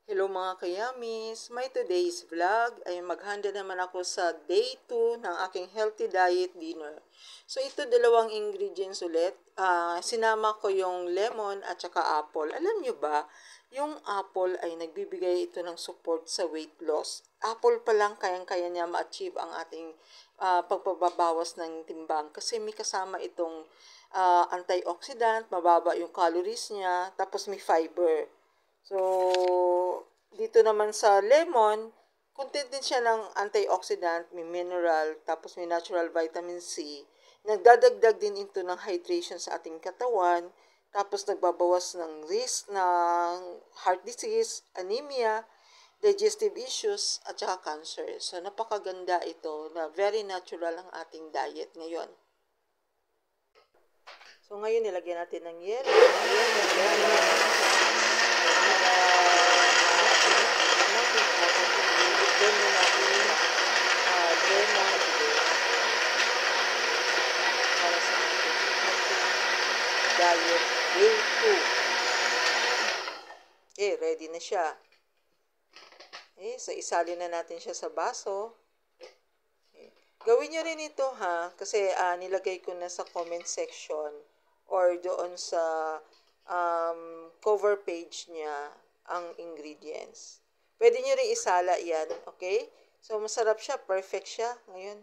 Hello mga kayamis! My today's vlog ay maghanda naman ako sa day 2 ng aking healthy diet dinner. So ito dalawang ingredients ulit. Sinama ko yung lemon at saka apple. Alam nyo ba, yung apple ay nagbibigay ito ng support sa weight loss. Apple pa lang kayang-kaya niya ma-achieve ang ating pagpababawas ng timbang kasi may kasama itong antioxidant, mababa yung calories niya, tapos may fiber. So, dito naman sa lemon, content din siya ng antioxidant, may mineral, tapos may natural vitamin C. Nagdadagdag din ito ng hydration sa ating katawan, tapos nagbabawas ng risk ng heart disease, anemia, digestive issues, at saka cancer. So, napakaganda ito na very natural ang ating diet ngayon. So, ngayon nilagyan natin ng yelo. Diet day 2. Ready na siya. So isalin na natin siya sa baso. Gawin nyo rin ito kasi nilagay ko na sa comment section or doon sa cover page niya ang ingredients. Pwede nyo rin isala yan, okay? So masarap siya, perfect siya ngayon.